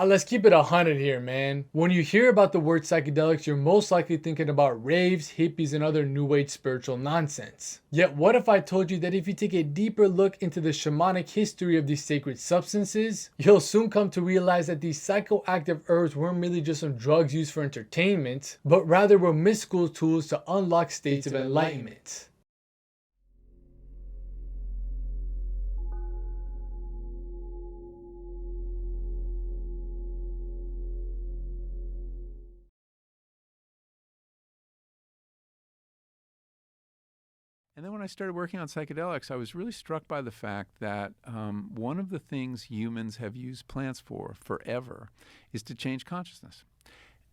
Let's keep it 100 here, man. When you hear about the word psychedelics, you're most likely thinking about raves, hippies, and other new age spiritual nonsense. Yet what if I told you that if you take a deeper look into the shamanic history of these sacred substances, you'll soon come to realize that these psychoactive herbs weren't merely just some drugs used for entertainment, but rather were mystical tools to unlock states of enlightenment. And then when I started working on psychedelics, I was really struck by the fact that one of the things humans have used plants for forever is to change consciousness.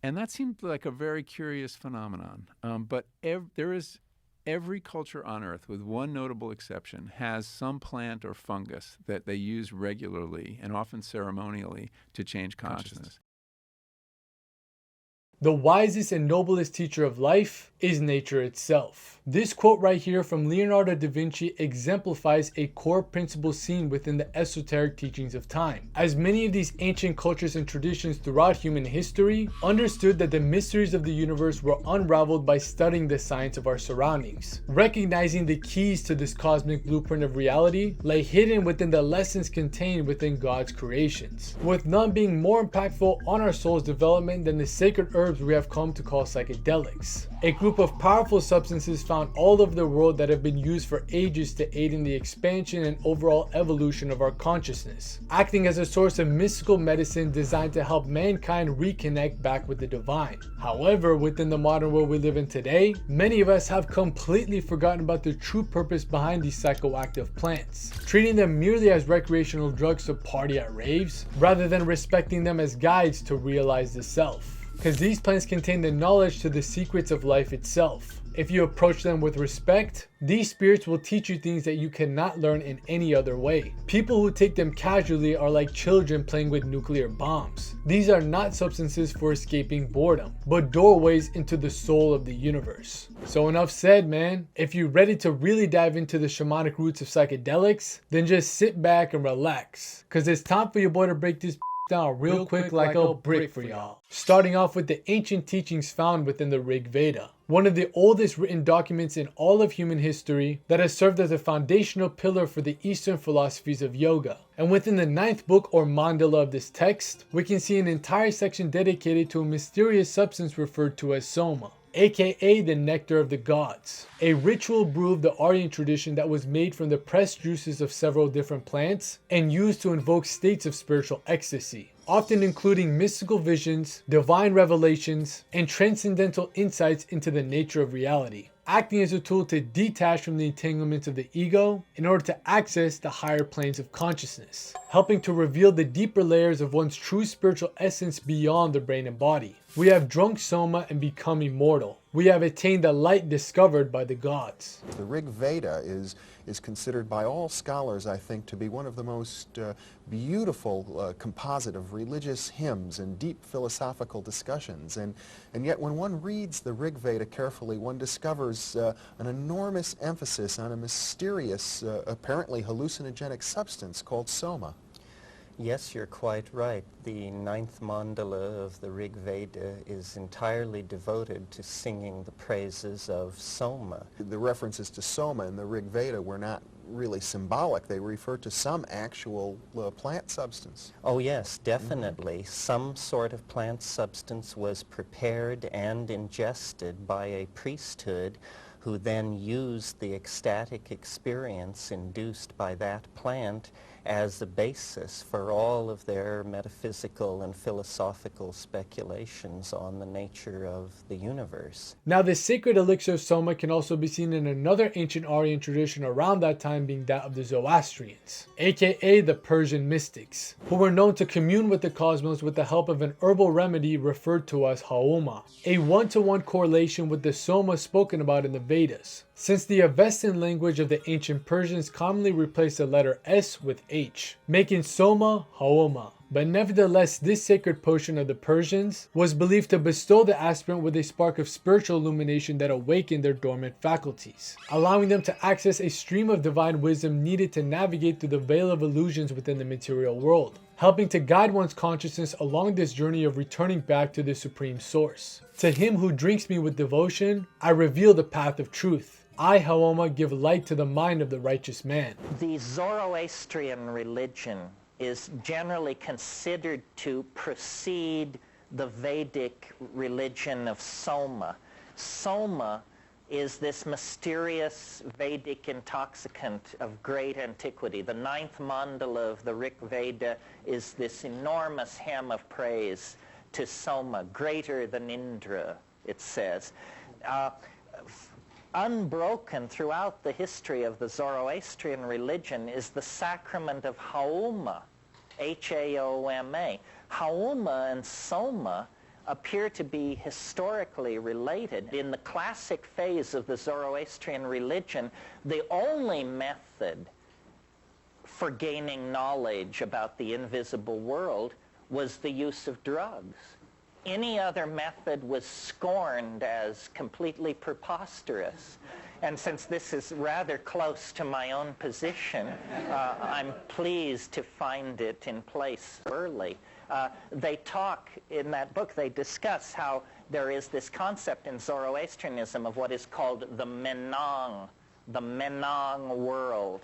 And that seemed like a very curious phenomenon. But every culture on Earth, with one notable exception, has some plant or fungus that they use regularly and often ceremonially to change consciousness. The wisest and noblest teacher of life is nature itself. This quote right here from Leonardo da Vinci exemplifies a core principle seen within the esoteric teachings of time. As many of these ancient cultures and traditions throughout human history understood that the mysteries of the universe were unraveled by studying the science of our surroundings. Recognizing the keys to this cosmic blueprint of reality lay hidden within the lessons contained within God's creations, with none being more impactful on our soul's development than the sacred herbs we have come to call psychedelics, a group of powerful substances found all over the world that have been used for ages to aid in the expansion and overall evolution of our consciousness, acting as a source of mystical medicine designed to help mankind reconnect back with the divine. However, within the modern world we live in today, many of us have completely forgotten about the true purpose behind these psychoactive plants, treating them merely as recreational drugs to party at raves, rather than respecting them as guides to realize the self. Because these plants contain the knowledge to the secrets of life itself. If you approach them with respect, these spirits will teach you things that you cannot learn in any other way. People who take them casually are like children playing with nuclear bombs. These are not substances for escaping boredom, but doorways into the soul of the universe. So enough said, man. If you're ready to really dive into the shamanic roots of psychedelics, then just sit back and relax. Because it's time for your boy to break this down real quick like a brick for y'all. Starting off with the ancient teachings found within the Rig Veda, one of the oldest written documents in all of human history that has served as a foundational pillar for the Eastern philosophies of yoga. And within the 9th book or mandala of this text, we can see an entire section dedicated to a mysterious substance referred to as Soma, aka the nectar of the gods, a ritual brew of the Aryan tradition that was made from the pressed juices of several different plants and used to invoke states of spiritual ecstasy, often including mystical visions, divine revelations, and transcendental insights into the nature of reality, acting as a tool to detach from the entanglements of the ego in order to access the higher planes of consciousness, helping to reveal the deeper layers of one's true spiritual essence beyond the brain and body. We have drunk Soma and become immortal. We have attained the light discovered by the gods. The Rig Veda is considered by all scholars, I think, to be one of the most beautiful composite of religious hymns and deep philosophical discussions. And yet when one reads the Rig Veda carefully, one discovers an enormous emphasis on a mysterious, apparently hallucinogenic substance called Soma. Yes, you're quite right. The 9th mandala of the Rig Veda is entirely devoted to singing the praises of Soma. The references to Soma in the Rig Veda were not really symbolic. They refer to some actual plant substance. Oh yes, definitely. Some sort of plant substance was prepared and ingested by a priesthood who then used the ecstatic experience induced by that plant as the basis for all of their metaphysical and philosophical speculations on the nature of the universe. Now, the sacred elixir of Soma can also be seen in another ancient Aryan tradition around that time, being that of the Zoroastrians, aka the Persian mystics, who were known to commune with the cosmos with the help of an herbal remedy referred to as Haoma, a one-to-one correlation with the Soma spoken about in the Vedas. since the Avestan language of the ancient Persians commonly replaced the letter S with H, making Soma Haoma. But nevertheless, this sacred potion of the Persians was believed to bestow the aspirant with a spark of spiritual illumination that awakened their dormant faculties, allowing them to access a stream of divine wisdom needed to navigate through the veil of illusions within the material world, helping to guide one's consciousness along this journey of returning back to the supreme source. To him who drinks me with devotion, I reveal the path of truth. I, Haoma, give light to the mind of the righteous man. The Zoroastrian religion is generally considered to precede the Vedic religion of Soma. Soma is this mysterious Vedic intoxicant of great antiquity. The ninth mandala of the Rig Veda is this enormous hymn of praise to Soma, greater than Indra, it says. Unbroken throughout the history of the Zoroastrian religion is the sacrament of Haoma, H-A-O-M-A. Haoma and Soma appear to be historically related. In the classic phase of the Zoroastrian religion, the only method for gaining knowledge about the invisible world was the use of drugs. Any other method was scorned as completely preposterous. And since this is rather close to my own position, I'm pleased to find it in place early. They talk in that book, they discuss how there is this concept in Zoroastrianism of what is called the Menang world.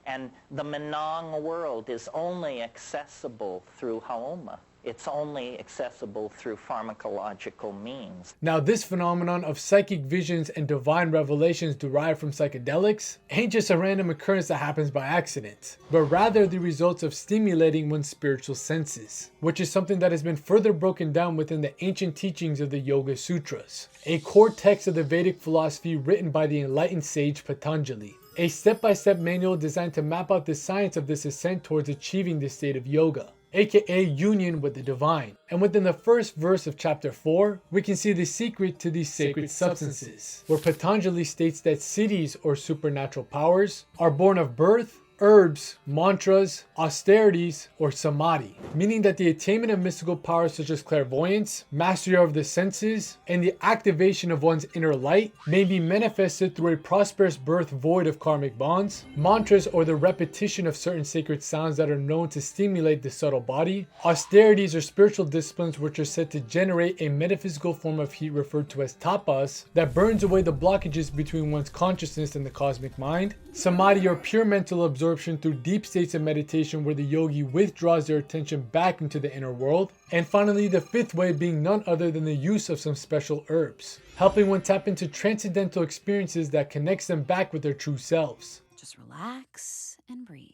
And the Menang world is only accessible through Haoma. It's only accessible through pharmacological means. Now, this phenomenon of psychic visions and divine revelations derived from psychedelics ain't just a random occurrence that happens by accident, but rather the results of stimulating one's spiritual senses, which is something that has been further broken down within the ancient teachings of the Yoga Sutras, a core text of the Vedic philosophy written by the enlightened sage Patanjali. A step-by-step manual designed to map out the science of this ascent towards achieving this state of yoga, aka union with the divine. And within the first verse of chapter 4, we can see the secret to these sacred substances, where Patanjali states that siddhis or supernatural powers are born of birth, herbs, mantras, austerities, or samadhi, meaning that the attainment of mystical powers such as clairvoyance, mastery of the senses, and the activation of one's inner light may be manifested through a prosperous birth void of karmic bonds, mantras or the repetition of certain sacred sounds that are known to stimulate the subtle body, austerities or spiritual disciplines which are said to generate a metaphysical form of heat referred to as tapas that burns away the blockages between one's consciousness and the cosmic mind, samadhi or pure mental absorption through deep states of meditation where the yogi withdraws their attention back into the inner world, and finally the fifth way being none other than the use of some special herbs, helping one tap into transcendental experiences that connects them back with their true selves. Just relax and breathe.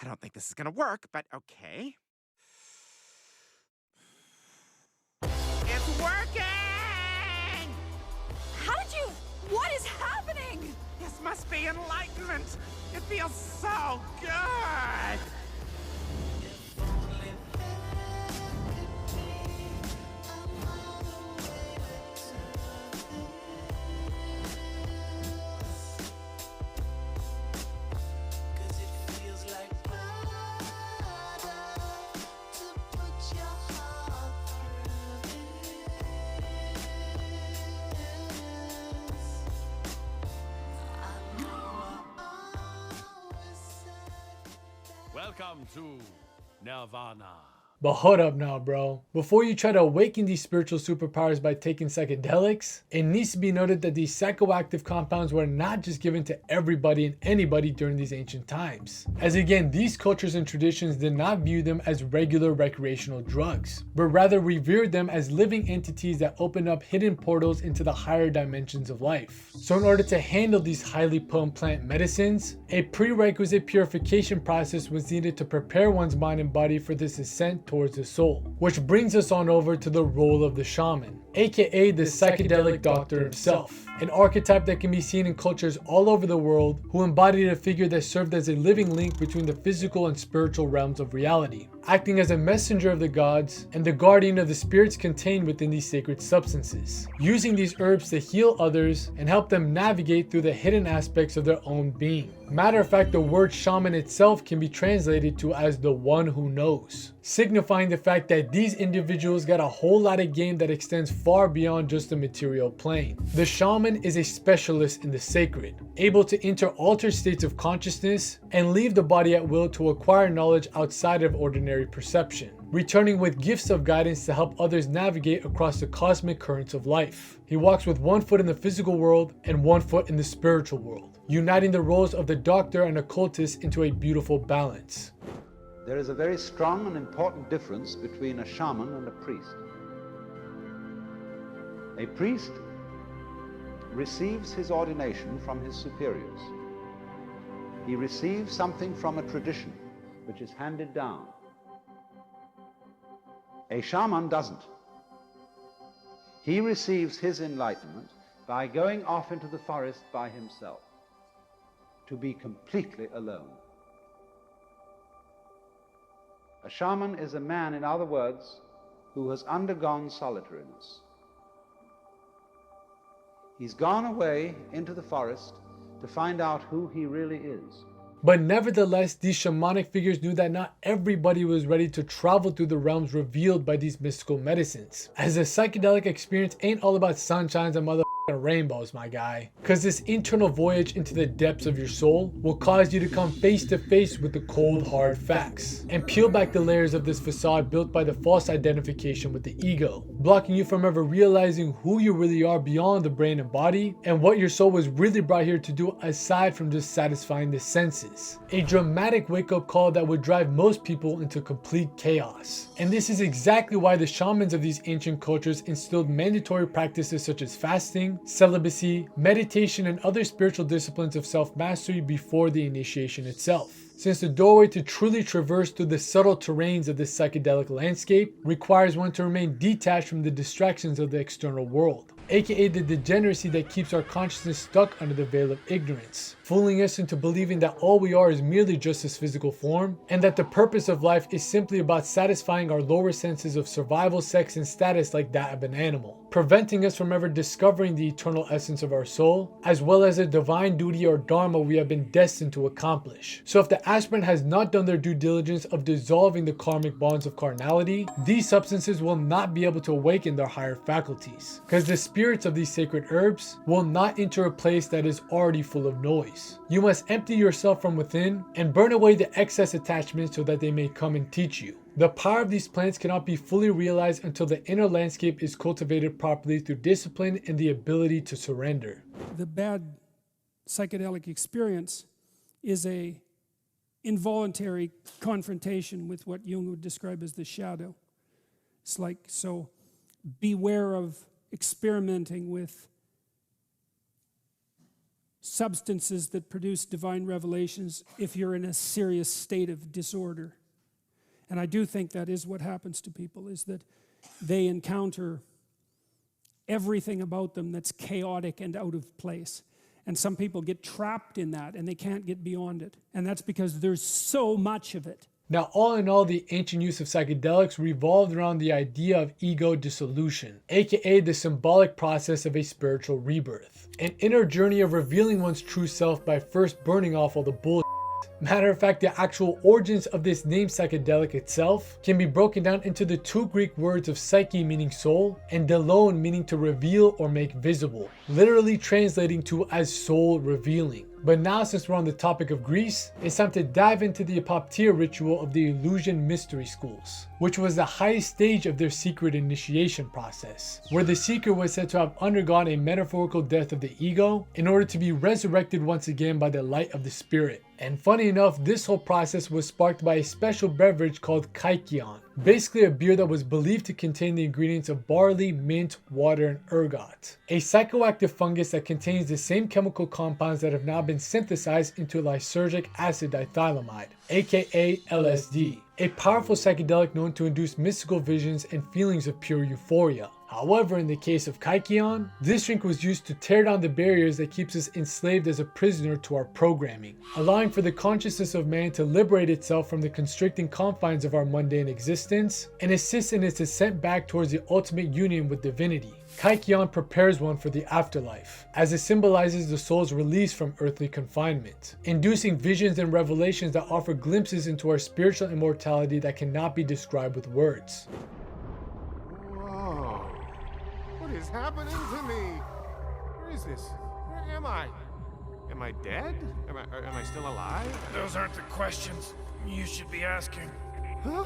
I don't think this is gonna work, but okay. It's working! How did you... What is happening? This must be enlightenment. It feels so good. Welcome to Nirvana. But hold up now, bro. Before you try to awaken these spiritual superpowers by taking psychedelics, it needs to be noted that these psychoactive compounds were not just given to everybody and anybody during these ancient times. As again, these cultures and traditions did not view them as regular recreational drugs, but rather revered them as living entities that opened up hidden portals into the higher dimensions of life. So in order to handle these highly potent plant medicines, a prerequisite purification process was needed to prepare one's mind and body for this ascent towards the soul. Which brings us on over to the role of the shaman, aka the psychedelic doctor himself, an archetype that can be seen in cultures all over the world who embodied a figure that served as a living link between the physical and spiritual realms of reality. acting as a messenger of the gods and the guardian of the spirits contained within these sacred substances, using these herbs to heal others and help them navigate through the hidden aspects of their own being. Matter of fact, the word shaman itself can be translated to as the one who knows, signifying the fact that these individuals got a whole lot of game that extends far beyond just the material plane. The shaman is a specialist in the sacred, able to enter altered states of consciousness and leave the body at will to acquire knowledge outside of ordinary perception, returning with gifts of guidance to help others navigate across the cosmic currents of life. He walks with one foot in the physical world and one foot in the spiritual world, uniting the roles of the doctor and occultist into a beautiful balance. There is a very strong and important difference between a shaman and a priest. A priest receives his ordination from his superiors. He receives something from a tradition which is handed down. A shaman doesn't. He receives his enlightenment by going off into the forest by himself, to be completely alone. A shaman is a man, in other words, who has undergone solitariness. He's gone away into the forest to find out who he really is. But nevertheless, these shamanic figures knew that not everybody was ready to travel through the realms revealed by these mystical medicines, as the psychedelic experience ain't all about sunshines and rainbows, my guy. Cause this internal voyage into the depths of your soul will cause you to come face to face with the cold hard facts and peel back the layers of this facade built by the false identification with the ego, blocking you from ever realizing who you really are beyond the brain and body and what your soul was really brought here to do aside from just satisfying the senses. A dramatic wake-up call that would drive most people into complete chaos. And this is exactly why the shamans of these ancient cultures instilled mandatory practices such as fasting, celibacy, meditation, and other spiritual disciplines of self-mastery before the initiation itself, since the doorway to truly traverse through the subtle terrains of this psychedelic landscape requires one to remain detached from the distractions of the external world, aka the degeneracy that keeps our consciousness stuck under the veil of ignorance, fooling us into believing that all we are is merely just this physical form, and that the purpose of life is simply about satisfying our lower senses of survival, sex, and status like that of an animal, preventing us from ever discovering the eternal essence of our soul, as well as a divine duty or dharma we have been destined to accomplish. So if the aspirant has not done their due diligence of dissolving the karmic bonds of carnality, these substances will not be able to awaken their higher faculties, because the spirits of these sacred herbs will not enter a place that is already full of noise. You must empty yourself from within and burn away the excess attachments so that they may come and teach you. The power of these plants cannot be fully realized until the inner landscape is cultivated properly through discipline and the ability to surrender. The bad psychedelic experience is a involuntary confrontation with what Jung would describe as the shadow. It's like, so beware of experimenting with substances that produce divine revelations if you're in a serious state of disorder. And I do think that is what happens to people, is that they encounter everything about them that's chaotic and out of place. And some people get trapped in that and they can't get beyond it. And that's because there's so much of it. Now, all in all, the ancient use of psychedelics revolved around the idea of ego dissolution, aka the symbolic process of a spiritual rebirth, an inner journey of revealing one's true self by first burning off all the bullshit. Matter of fact, the actual origins of this name psychedelic itself can be broken down into the two Greek words of psyche meaning soul and delon meaning to reveal or make visible, literally translating to as soul revealing. But now, since we're on the topic of Greece, it's time to dive into the apoptia ritual of the Eleusinian mystery schools, which was the highest stage of their secret initiation process, where the seeker was said to have undergone a metaphorical death of the ego in order to be resurrected once again by the light of the spirit. And funny enough, this whole process was sparked by a special beverage called Kykeon, basically a beer that was believed to contain the ingredients of barley, mint, water, and ergot, a psychoactive fungus that contains the same chemical compounds that have now been synthesized into lysergic acid dithylamide, aka LSD, a powerful psychedelic known to induce mystical visions and feelings of pure euphoria. However, in the case of Kykeon, this drink was used to tear down the barriers that keeps us enslaved as a prisoner to our programming, allowing for the consciousness of man to liberate itself from the constricting confines of our mundane existence and assist in its ascent back towards the ultimate union with divinity. Kykeon prepares one for the afterlife, as it symbolizes the soul's release from earthly confinement, inducing visions and revelations that offer glimpses into our spiritual immortality that cannot be described with words. Whoa. What is happening to me? Where is this? Where am I? Am I dead? Am I still alive? Those aren't the questions you should be asking. Huh?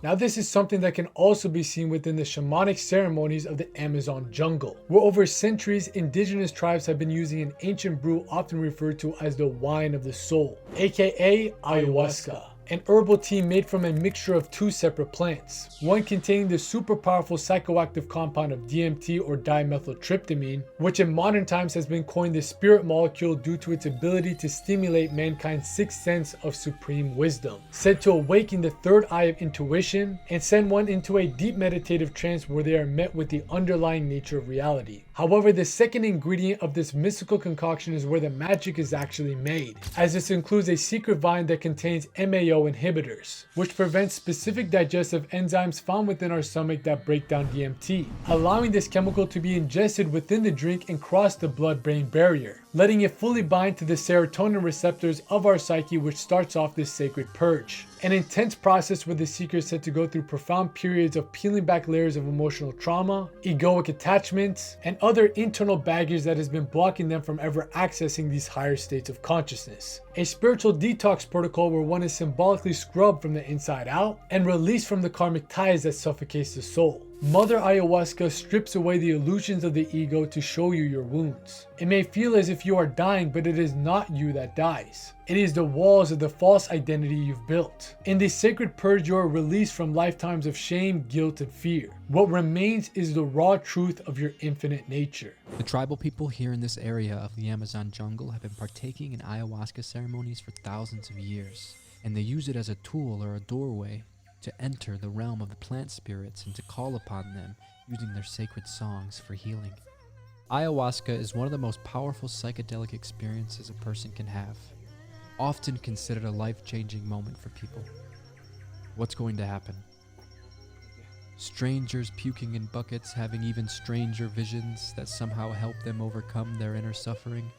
Now this is something that can also be seen within the shamanic ceremonies of the Amazon jungle, where over centuries indigenous tribes have been using an ancient brew often referred to as the wine of the soul, aka ayahuasca, an herbal tea made from a mixture of two separate plants, one containing the super powerful psychoactive compound of DMT or dimethyltryptamine, which in modern times has been coined the spirit molecule due to its ability to stimulate mankind's sixth sense of supreme wisdom, said to awaken the third eye of intuition and send one into a deep meditative trance where they are met with the underlying nature of reality. However, the second ingredient of this mystical concoction is where the magic is actually made, as this includes a secret vine that contains MAO inhibitors, which prevents specific digestive enzymes found within our stomach that break down DMT, allowing this chemical to be ingested within the drink and cross the blood-brain barrier, letting it fully bind to the serotonin receptors of our psyche, which starts off this sacred purge. An intense process where the seeker is said to go through profound periods of peeling back layers of emotional trauma, egoic attachments, and other internal baggage that has been blocking them from ever accessing these higher states of consciousness. A spiritual detox protocol where one is symbolically scrubbed from the inside out and released from the karmic ties that suffocates the soul. Mother Ayahuasca strips away the illusions of the ego to show you your wounds. It may feel as if you are dying, but it is not you that dies. It is the walls of the false identity you've built. In this sacred purge, you are released from lifetimes of shame, guilt, and fear. What remains is the raw truth of your infinite nature. The tribal people here in this area of the Amazon jungle have been partaking in ayahuasca ceremonies for thousands of years, and they use it as a tool or a doorway to enter the realm of the plant spirits and to call upon them using their sacred songs for healing. Ayahuasca is one of the most powerful psychedelic experiences a person can have, often considered a life-changing moment for people. What's going to happen? Strangers puking in buckets, having even stranger visions that somehow help them overcome their inner suffering.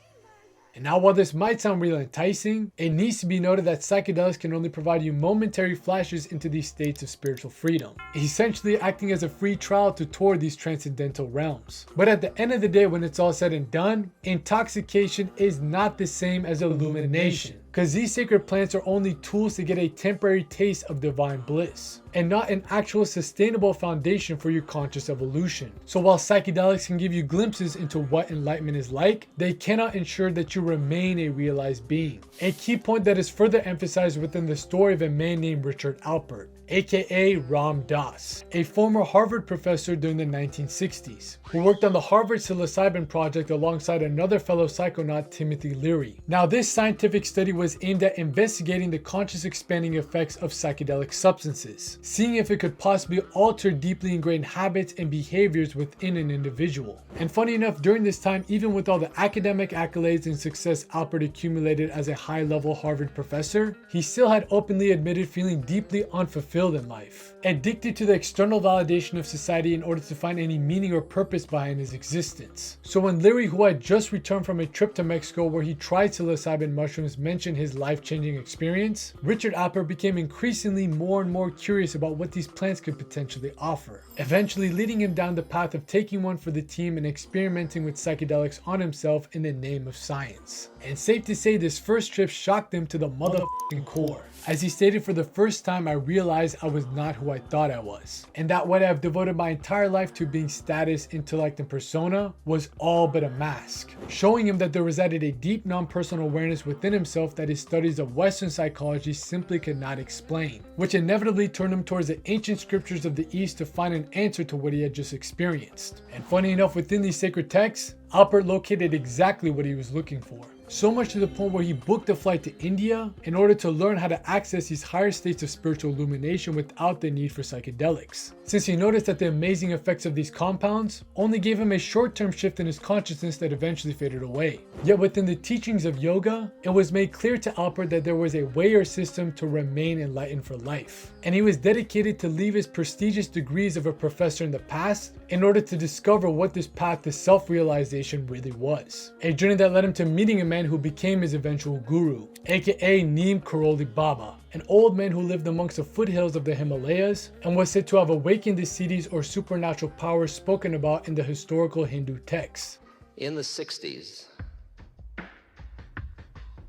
And now, while this might sound really enticing, it needs to be noted that psychedelics can only provide you momentary flashes into these states of spiritual freedom, essentially acting as a free trial to tour these transcendental realms. But at the end of the day, when it's all said and done, intoxication is not the same as illumination, because these sacred plants are only tools to get a temporary taste of divine bliss, and not an actual sustainable foundation for your conscious evolution. So while psychedelics can give you glimpses into what enlightenment is like, they cannot ensure that you remain a realized being. A key point that is further emphasized within the story of a man named Richard Alpert, aka Ram Dass, a former Harvard professor during the 1960s, who worked on the Harvard psilocybin project alongside another fellow psychonaut, Timothy Leary. Now, this scientific study was aimed at investigating the conscious expanding effects of psychedelic substances, seeing if it could possibly alter deeply ingrained habits and behaviors within an individual. And funny enough, during this time, even with all the academic accolades and success Alpert accumulated as a high-level Harvard professor, he still had openly admitted feeling deeply unfulfilled in life, addicted to the external validation of society in order to find any meaning or purpose behind his existence. So when Leary, who had just returned from a trip to Mexico where he tried psilocybin mushrooms, mentioned his life-changing experience, Richard Alpert became increasingly more and more curious about what these plants could potentially offer, eventually leading him down the path of taking one for the team and experimenting with psychedelics on himself in the name of science. And safe to say, this first trip shocked him to the motherfucking core. As he stated, "For the first time I realized realized I was not who I thought I was, and that what I've devoted my entire life to being status, intellect, and persona was all but a mask, showing him that there resided a deep non-personal awareness within himself that his studies of Western psychology simply could not explain, which inevitably turned him towards the ancient scriptures of the East to find an answer to what he had just experienced. And funny enough, within these sacred texts, Alpert located exactly what he was looking for. So much to the point where he booked a flight to India in order to learn how to access these higher states of spiritual illumination without the need for psychedelics, since he noticed that the amazing effects of these compounds only gave him a short-term shift in his consciousness that eventually faded away. Yet within the teachings of yoga, it was made clear to Alpert that there was a way or system to remain enlightened for life, and he was dedicated to leave his prestigious degrees of a professor in the past in order to discover what this path to self-realization really was. A journey that led him to meeting a man who became his eventual guru, aka Neem Karoli Baba, an old man who lived amongst the foothills of the Himalayas and was said to have awakened the siddhis or supernatural powers spoken about in the historical Hindu texts. In the 60s,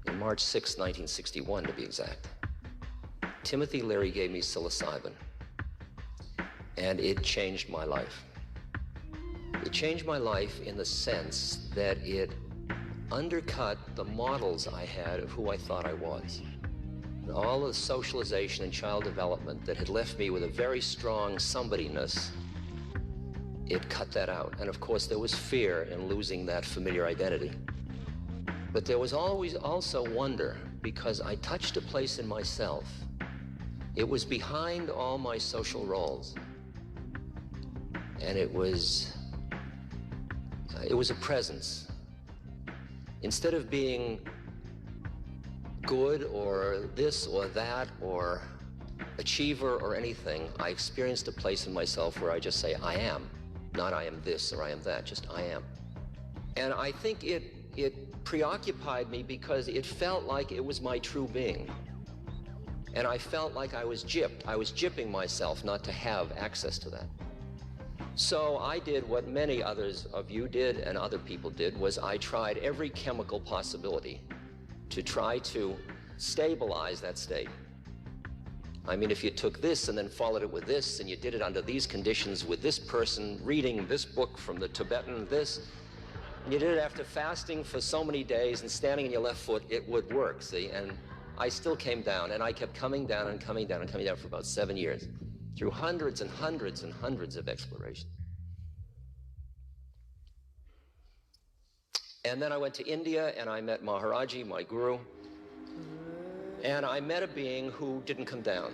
in March 6, 1961 to be exact, Timothy Leary gave me psilocybin, and it changed my life. It changed my life in the sense that it undercut the models I had of who I thought I was. And all the socialization and child development that had left me with a very strong somebodyness, it cut that out. And of course, there was fear in losing that familiar identity. But there was always also wonder, because I touched a place in myself. It was behind all my social roles. And it was a presence. Instead of being good or this or that or achiever or anything, I experienced a place in myself where I just say, I am. Not I am this or I am that, just I am. And I think it preoccupied me because it felt like it was my true being. And I felt like I was gypped. I was gypping myself not to have access to that. So I did what many others of you did and other people did, was I tried every chemical possibility to try to stabilize that state. I mean, if you took this and then followed it with this, and you did it under these conditions with this person, reading this book from the Tibetan, and you did it after fasting for so many days and standing on your left foot, it would work, see? And I still came down, and I kept coming down and coming down and coming down for about 7 years, through hundreds and hundreds and hundreds of explorations. And then I went to India and I met Maharaji, my guru, and I met a being who didn't come down.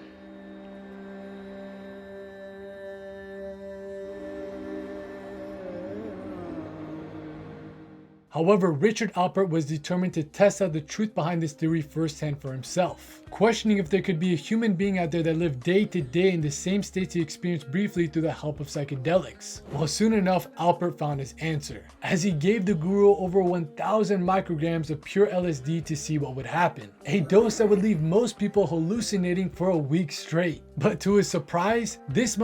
However, Richard Alpert was determined to test out the truth behind this theory firsthand for himself, questioning if there could be a human being out there that lived day to day in the same states he experienced briefly through the help of psychedelics. Well, soon enough, Alpert found his answer, as he gave the guru over 1,000 micrograms of pure LSD to see what would happen, a dose that would leave most people hallucinating for a week straight. But to his surprise, this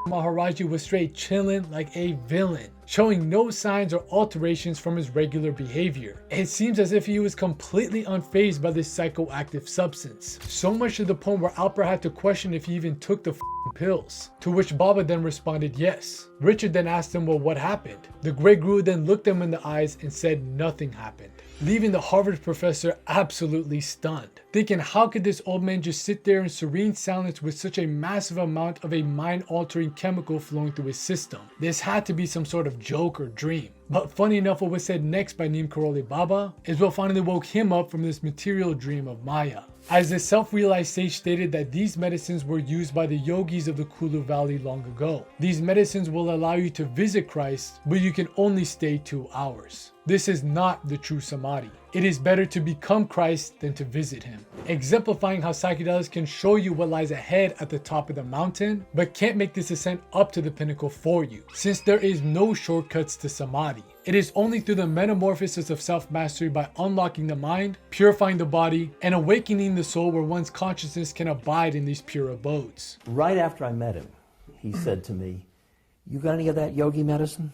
Maharaji was straight chillin' like a villain, showing no signs or alterations from his regular behavior. It seems as if he was completely unfazed by this psychoactive substance, so much to the point where Alpert had to question if he even took the pills, to which Baba then responded yes. Richard then asked him, well, what happened? The great guru then looked him in the eyes and said nothing happened, leaving the Harvard professor absolutely stunned, thinking how could this old man just sit there in serene silence with such a massive amount of a mind-altering chemical flowing through his system? This had to be some sort of joke or dream. But funny enough, what was said next by Neem Karoli Baba is what finally woke him up from this material dream of Maya, as the self-realized sage stated that these medicines were used by the yogis of the Kulu Valley long ago. These medicines will allow you to visit Christ, but you can only stay 2 hours. This is not the true samadhi. It is better to become Christ than to visit him, exemplifying how psychedelics can show you what lies ahead at the top of the mountain, but can't make this ascent up to the pinnacle for you, since there is no shortcuts to samadhi. It is only through the metamorphosis of self-mastery by unlocking the mind, purifying the body, and awakening the soul where one's consciousness can abide in these pure abodes. Right after I met him, he said to me, "You got any of that yogi medicine?"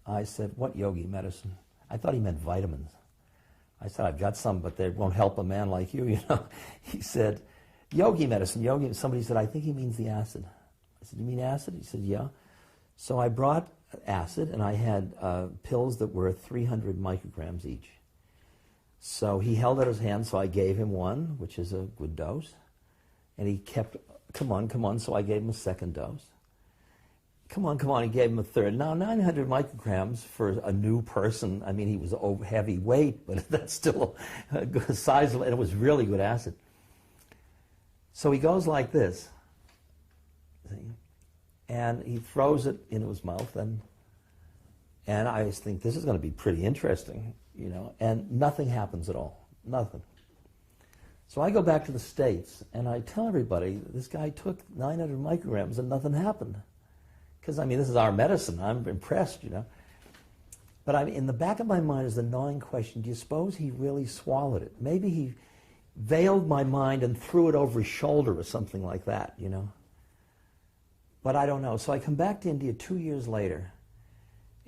I said, "What yogi medicine?" I thought he meant vitamins. I said, "I've got some, but they won't help a man like you, you know." He said, yogi medicine, yogi. Somebody said, I think he means the acid. I said, you mean acid? He said, yeah. So I brought acid, and I had pills that were 300 micrograms each. So he held out his hand, so I gave him one, which is a good dose. And he kept, come on, so I gave him a second dose. Come on, he gave him a third. Now, 900 micrograms for a new person, I mean, he was heavyweight, but that's still a good size, and it was really good acid. So he goes like this, and he throws it into his mouth, and I just think, this is going to be pretty interesting, you know, and nothing happens at all, nothing. So I go back to the States, and I tell everybody, this guy took 900 micrograms and nothing happened. Because, I mean, this is our medicine. I'm impressed, you know. But in the back of my mind is the gnawing question, do you suppose he really swallowed it? Maybe he veiled my mind and threw it over his shoulder or something like that, you know. But I don't know. So I come back to India 2 years later,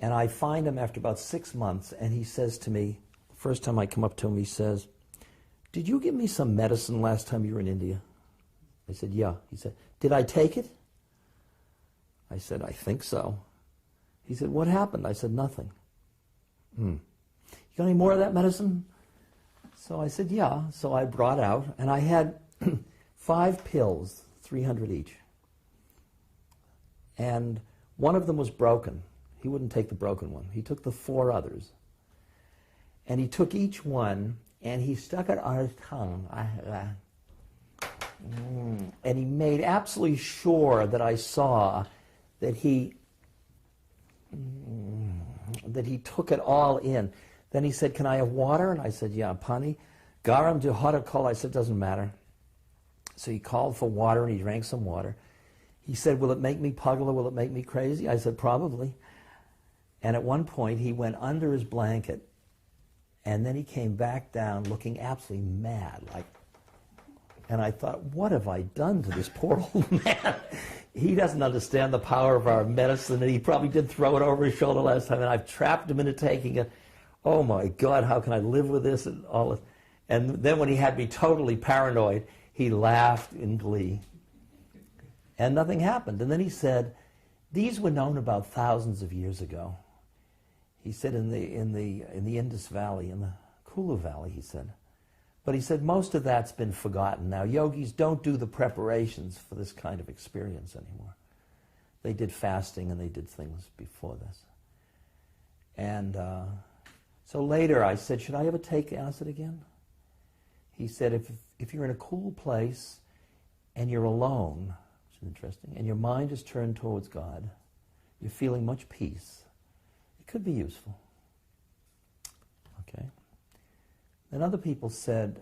and I find him after about 6 months, and he says to me, the first time I come up to him, he says, did you give me some medicine last time you were in India? I said, yeah. He said, did I take it? I said, I think so. He said, what happened? I said, nothing. You got any more of that medicine? So I said, yeah. So I brought out, and I had 5 pills, 300 each. And one of them was broken. He wouldn't take the broken one. He took the 4 others. And he took each one, and he stuck it on his tongue. And he made absolutely sure that I saw that he took it all in. Then he said, can I have water? And I said, yeah, pani. Garam to hot or cold? I said, doesn't matter. So he called for water, and he drank some water. He said, will it make me puggle? Will it make me crazy? I said, probably. And at one point, he went under his blanket, and then he came back down looking absolutely mad. And I thought, what have I done to this poor old man? He doesn't understand the power of our medicine, and he probably did throw it over his shoulder last time, and I've trapped him into taking it. Oh my God, how can I live with this? And all this. And then when he had me totally paranoid, he laughed in glee. And nothing happened. And then he said, these were known about thousands of years ago. He said in the Indus Valley, in the Kulu Valley, he said. But he said, most of that's been forgotten now. Yogis don't do the preparations for this kind of experience anymore. They did fasting and they did things before this. And so later I said, should I ever take acid again? He said, if you're in a cool place and you're alone, which is interesting, and your mind is turned towards God, you're feeling much peace, it could be useful. Okay. And other people said,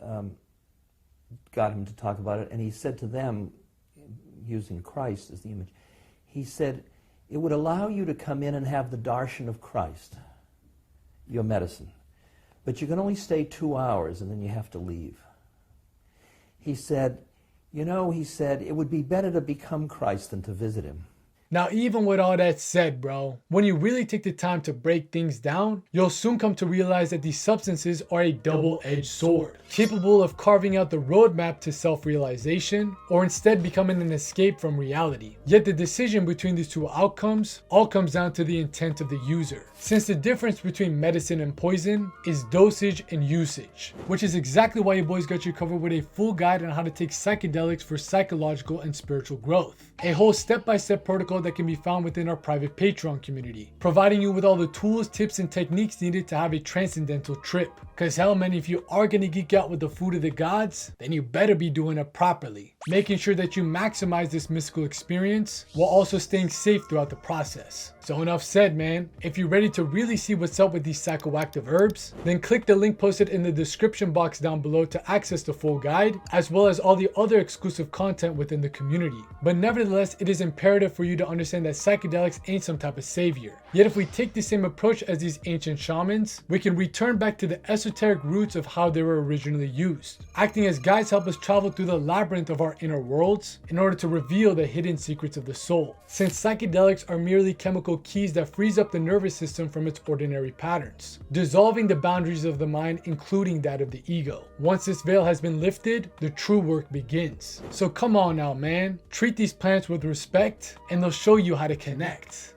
got him to talk about it, and he said to them, using Christ as the image, he said, it would allow you to come in and have the darshan of Christ, your medicine. But you can only stay 2 hours, and then you have to leave. He said, you know, he said, it would be better to become Christ than to visit him. Now, even with all that said, bro, when you really take the time to break things down, you'll soon come to realize that these substances are a double-edged sword, capable of carving out the roadmap to self-realization, or instead becoming an escape from reality. Yet the decision between these two outcomes all comes down to the intent of the user, since the difference between medicine and poison is dosage and usage, which is exactly why your boys got you covered with a full guide on how to take psychedelics for psychological and spiritual growth. A whole step-by-step protocol that can be found within our private Patreon community, providing you with all the tools, tips, and techniques needed to have a transcendental trip. Cause hell man, if you are gonna geek out with the food of the gods, then you better be doing it properly, making sure that you maximize this mystical experience while also staying safe throughout the process. So enough said, man. If you're ready to really see what's up with these psychoactive herbs, then click the link posted in the description box down below to access the full guide, as well as all the other exclusive content within the community. But nevertheless, it is imperative for you to understand that psychedelics ain't some type of savior. Yet if we take the same approach as these ancient shamans, we can return back to the esoteric esoteric roots of how they were originally used. Acting as guides help us travel through the labyrinth of our inner worlds in order to reveal the hidden secrets of the soul, since psychedelics are merely chemical keys that frees up the nervous system from its ordinary patterns, dissolving the boundaries of the mind, including that of the ego. Once this veil has been lifted, the true work begins. So come on now, man, treat these plants with respect and they'll show you how to connect.